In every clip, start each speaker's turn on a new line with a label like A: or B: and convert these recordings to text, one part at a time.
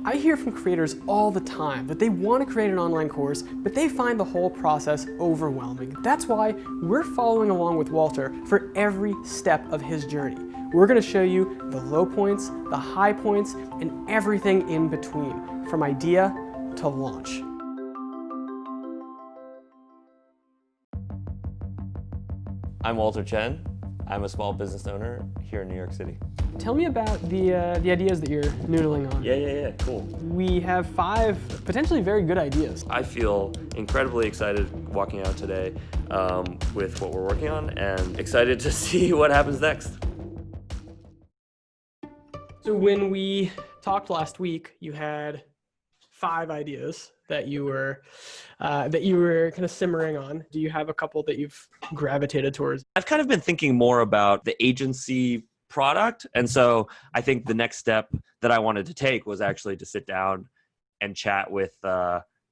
A: I hear from creators all the time that they want to create an online course, but they find the whole process overwhelming. That's why we're following along with Walter for every step of his journey. We're going to show you the low points, the high points, and everything in between, from idea to launch.
B: I'm Walter Chen. I'm a small business owner here in New York City.
A: Tell me about the ideas that you're noodling on.
B: Yeah, cool.
A: We have 5 potentially very good ideas.
B: I feel incredibly excited walking out today with what we're working on and excited to see what happens next.
A: So when we talked last week, you had 5 ideas that you were kind of simmering on. Do you have a couple that you've gravitated towards?
B: I've kind of been thinking more about the agency product. And so I think the next step that I wanted to take was actually to sit down and chat with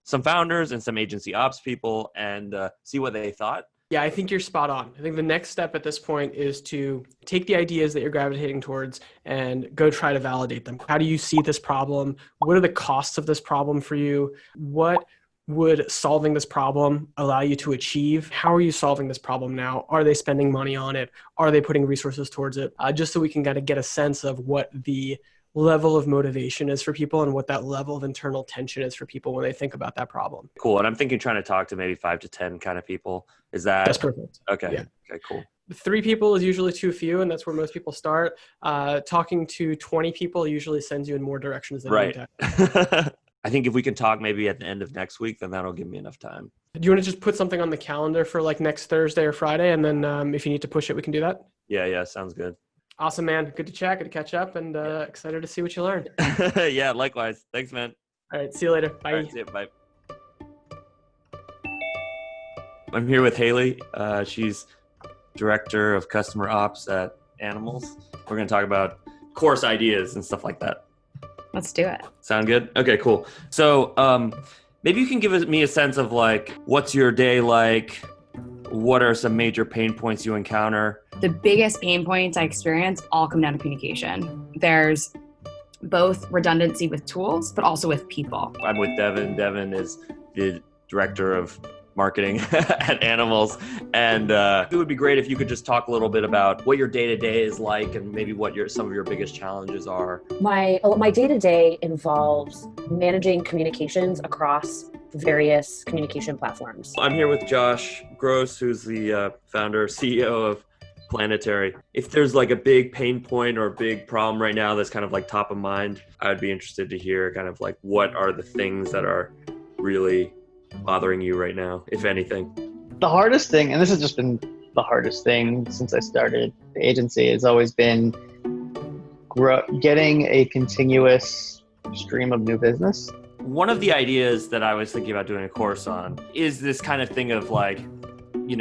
B: some founders and some agency ops people and see what they thought.
A: Yeah, I think you're spot on. I think the next step at this point is to take the ideas that you're gravitating towards and go try to validate them. How do you see this problem? What are the costs of this problem for you? What would solving this problem allow you to achieve? How are you solving this problem now? Are they spending money on it? Are they putting resources towards it? Just so we can kind of get a sense of what the level of motivation is for people and what that level of internal tension is for people when they think about that problem.
B: Cool. And I'm thinking trying to talk to maybe 5 to 10 kind of people. Is that?
A: That's perfect.
B: Okay.
A: Yeah.
B: Okay, cool.
A: 3 people is usually too few, and that's where most people start. Talking to 20 people usually sends you in more directions than
B: right.
A: one.
B: I think if we can talk maybe at the end of next week, then that'll give me enough time.
A: Do you want to just put something on the calendar for like next Thursday or Friday, and then if you need to push it, we can do that?
B: Yeah, sounds good.
A: Awesome, man. Good to chat, good to catch up, and excited to see what you learned.
B: Yeah, likewise. Thanks, man.
A: All right, see you later. Bye.
B: All right, see you. Bye. I'm here with Haley. She's Director of Customer Ops at Animals. We're going to talk about course ideas and stuff like that.
C: Let's do it.
B: Sound good? Okay, cool. So maybe you can give me a sense of like, what's your day like? What are some major pain points you encounter?
C: The biggest pain points I experience all come down to communication. There's both redundancy with tools, but also with people.
B: I'm with Devin. Devin is the Director of Marketing at Animals. And it would be great if you could just talk a little bit about what your day-to-day is like and maybe what some of your biggest challenges are.
D: My day-to-day involves managing communications across various communication platforms.
B: I'm here with Josh Gross, who's the founder, CEO of Planetary. If there's like a big pain point or a big problem right now that's kind of like top of mind, I'd be interested to hear kind of like what are the things that are really bothering you right now, if anything?
E: The hardest thing, and this has just been the hardest thing since I started the agency, has always been getting a continuous stream of new business.
B: One of the ideas that I was thinking about doing a course on is this kind of thing of like,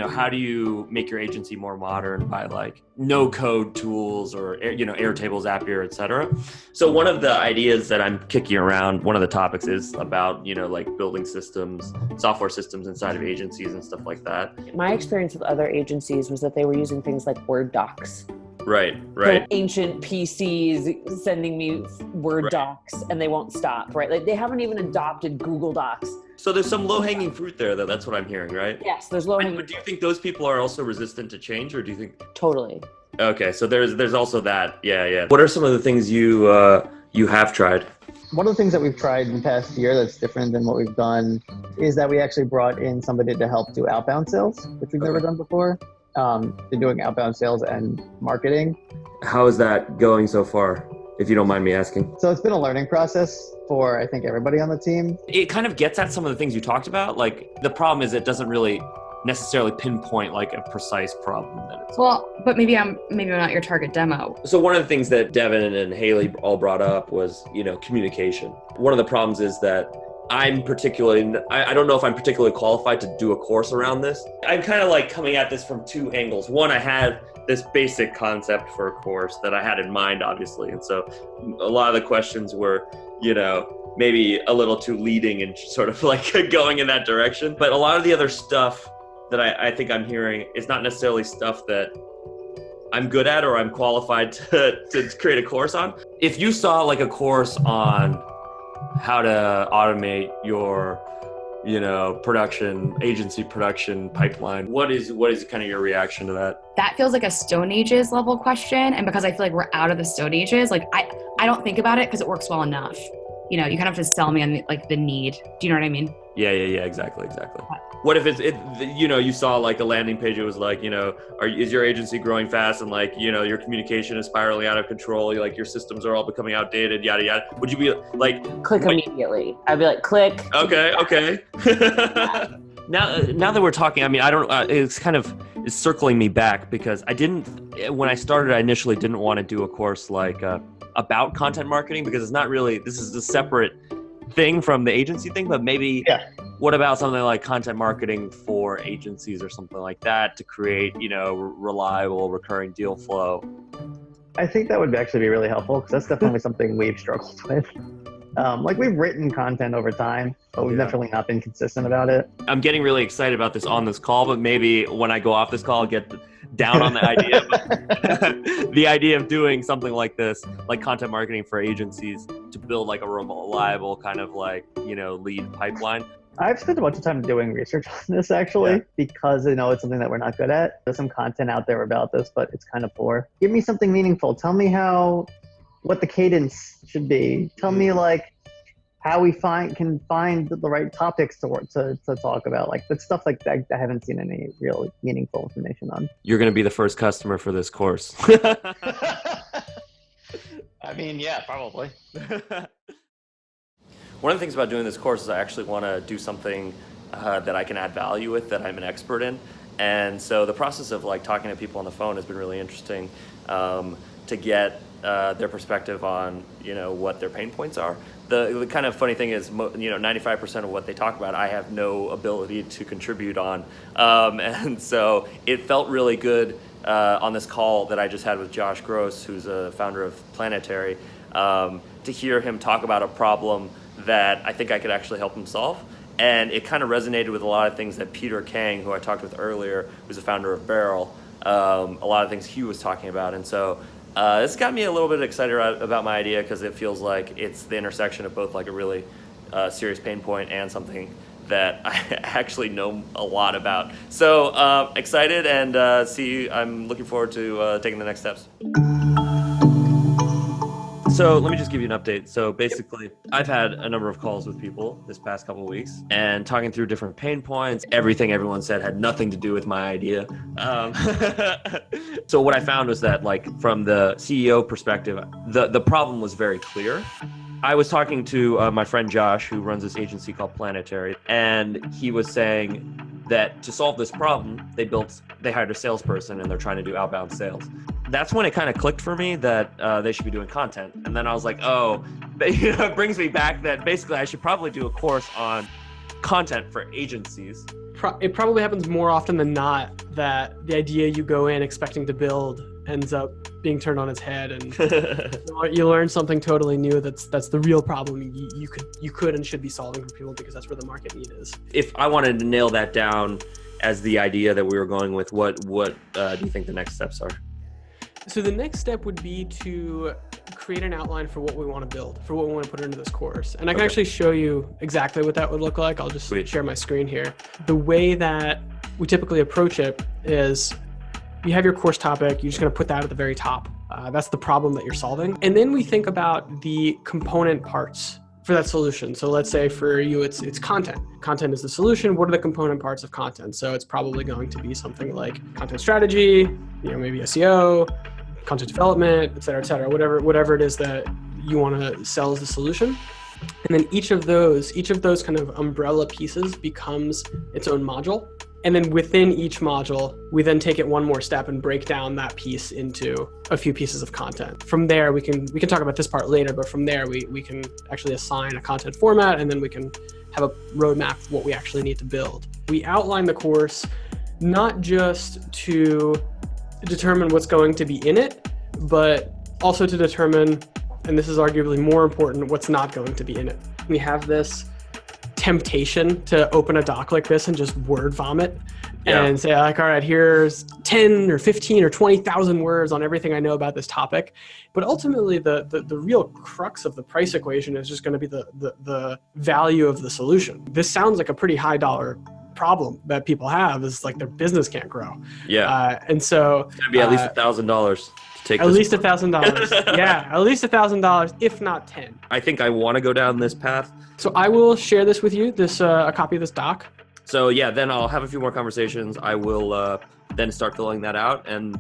B: how do you make your agency more modern by like no code tools or, Airtable, Zapier, et cetera. So one of the ideas that I'm kicking around, one of the topics is about, like building systems, software systems inside of agencies and stuff like that.
D: My experience with other agencies was that they were using things like Word docs.
B: Right.
D: So ancient PCs sending me Word docs and they won't stop, right? Like they haven't even adopted Google Docs.
B: So there's some low-hanging fruit there, though. That's what I'm hearing, right?
D: Yes, there's low-hanging
B: fruit. Do you think those people are also resistant to change, or do you think?
D: Totally.
B: Okay, so there's also that. Yeah. What are some of the things you have tried?
E: One of the things that we've tried in the past year that's different than what we've done is that we actually brought in somebody to help do outbound sales, which we've never done before. Been doing outbound sales and marketing.
B: How is that going so far, if you don't mind me asking?
E: So it's been a learning process for, I think, everybody on the team.
B: It kind of gets at some of the things you talked about. Like the problem is it doesn't really necessarily pinpoint like a precise problem that it's.
C: Well, but maybe I'm not your target demo.
B: So one of the things that Devin and Haley all brought up was, communication. One of the problems is that I don't know if I'm particularly qualified to do a course around this. I'm kind of like coming at this from 2 angles. One, I had this basic concept for a course that I had in mind, obviously. And so a lot of the questions were, maybe a little too leading and sort of like going in that direction. But a lot of the other stuff that I think I'm hearing is not necessarily stuff that I'm good at or I'm qualified to create a course on. If you saw like a course on how to automate your agency production pipeline. What is kind of your reaction to that?
C: That feels like a Stone Ages level question. And because I feel like we're out of the Stone Ages, like I don't think about it because it works well enough. You kind of have to sell me on the need. Do you know what I mean?
B: Yeah, exactly. What if you saw like a landing page, it was like, is your agency growing fast and like, your communication is spiraling out of control, your systems are all becoming outdated, yada, yada. Would you be like...
D: Click immediately. I'd be like, click.
B: Okay. Now that we're talking, I mean, I don't, it's circling me back because when I started, I initially didn't want to do a course like about content marketing because it's not really, this is a separate thing from the agency thing, but maybe what about something like content marketing for agencies or something like that to create, reliable recurring deal flow?
E: I think that would actually be really helpful because that's definitely something we've struggled with. We've written content over time, but we've definitely not been consistent about it.
B: I'm getting really excited about this on this call, but maybe when I go off this call, I'll get down on the idea of the idea of doing something like this, like content marketing for agencies to build like a reliable kind of lead pipeline.
E: I've spent a bunch of time doing research on this actually, because it's something that we're not good at. There's some content out there about this, but it's kind of poor. Give me something meaningful. Tell me what the cadence should be. Tell me how we can find the right topics to talk about. That stuff like that I haven't seen any real meaningful information on.
B: You're going to be the first customer for this course.
E: I mean, yeah, probably.
B: One of the things about doing this course is I actually want to do something that I can add value with, that I'm an expert in. And so the process of talking to people on the phone has been really interesting to get their perspective on what their pain points are. The kind of funny thing is 95% of what they talk about I have no ability to contribute on, and so it felt really good on this call that I just had with Josh Gross, who's a founder of Planetary, to hear him talk about a problem that I think I could actually help him solve. And it kind of resonated with a lot of things that Peter Kang, who I talked with earlier, who's the founder of Barrel, a lot of things he was talking about. And so it's got me a little bit excited about my idea because it feels like it's the intersection of both a really serious pain point and something that I actually know a lot about. So excited and I'm looking forward to taking the next steps. So let me just give you an update. So basically, I've had a number of calls with people this past couple of weeks and talking through different pain points. Everything everyone said had nothing to do with my idea. So what I found was that from the CEO perspective, the problem was very clear. I was talking to my friend Josh, who runs this agency called Planetary, and he was saying that to solve this problem, they hired a salesperson and they're trying to do outbound sales. That's when it kind of clicked for me that they should be doing content. And then I was like, it brings me back that basically I should probably do a course on content for agencies.
A: It probably happens more often than not that the idea you go in expecting to build ends up being turned on its head, and you learn something totally new that's the real problem you could and should be solving for people, because that's where the market need is.
B: If I wanted to nail that down as the idea that we were going with, what do you think the next steps are?
A: So the next step would be to create an outline for what we want to build, for what we want to put into this course. And I can actually show you exactly what that would look like. I'll just share my screen here. The way that we typically approach it is you have your course topic, you're just going to put that at the very top. That's the problem that you're solving. And then we think about the component parts for that solution. So let's say for you, it's content. Content is the solution. What are the component parts of content? So it's probably going to be something like content strategy, maybe SEO, content development, et cetera, whatever it is that you want to sell as the solution. And then each of those kind of umbrella pieces becomes its own module. And then within each module, we then take it one more step and break down that piece into a few pieces of content. From there, we can talk about this part later, but from there, we can actually assign a content format, and then we can have a roadmap of what we actually need to build. We outline the course not just to determine what's going to be in it, but also to determine, and this is arguably more important, what's not going to be in it. We have this temptation to open a doc like this and just word vomit and say like, all right, here's 10 or 15 or 20,000 words on everything I know about this topic. But ultimately the real crux of the price equation is just going to be the value of the solution. This sounds like a pretty high dollar problem that people have, is like their business can't grow.
B: Yeah.
A: And so
B: It's going to be at least $1,000 to take
A: at
B: this
A: least
B: one.
A: $1,000. Yeah, at least $1,000, if not 10.
B: I think I want to go down this path.
A: So I will share this with you, a copy of this doc.
B: So yeah, then I'll have a few more conversations. I will then start filling that out, and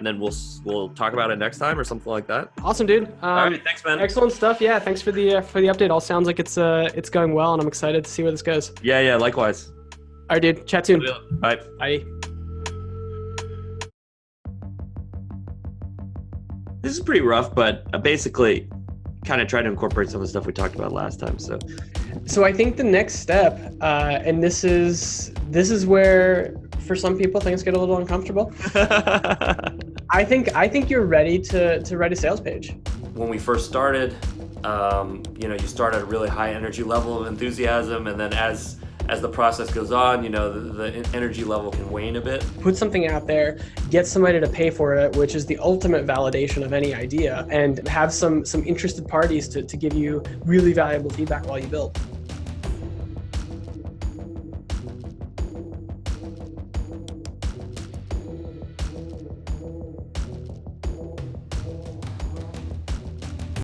B: then we'll talk about it next time or something like that.
A: Awesome, dude.
B: All right, thanks, man.
A: Excellent stuff. Yeah, thanks for the update. All sounds like it's going well, and I'm excited to see where this goes.
B: Yeah, likewise.
A: All right, dude. Chat soon.
B: Bye.
A: Bye.
B: This is pretty rough, but basically kind of try to incorporate some of the stuff we talked about last time.
A: So I think the next step, and this is where for some people things get a little uncomfortable. I think you're ready to write a sales page.
B: When we first started, you start at a really high energy level of enthusiasm, and then as the process goes on, the energy level can wane a bit.
A: Put something out there, get somebody to pay for it, which is the ultimate validation of any idea, and have some interested parties to give you really valuable feedback while you build.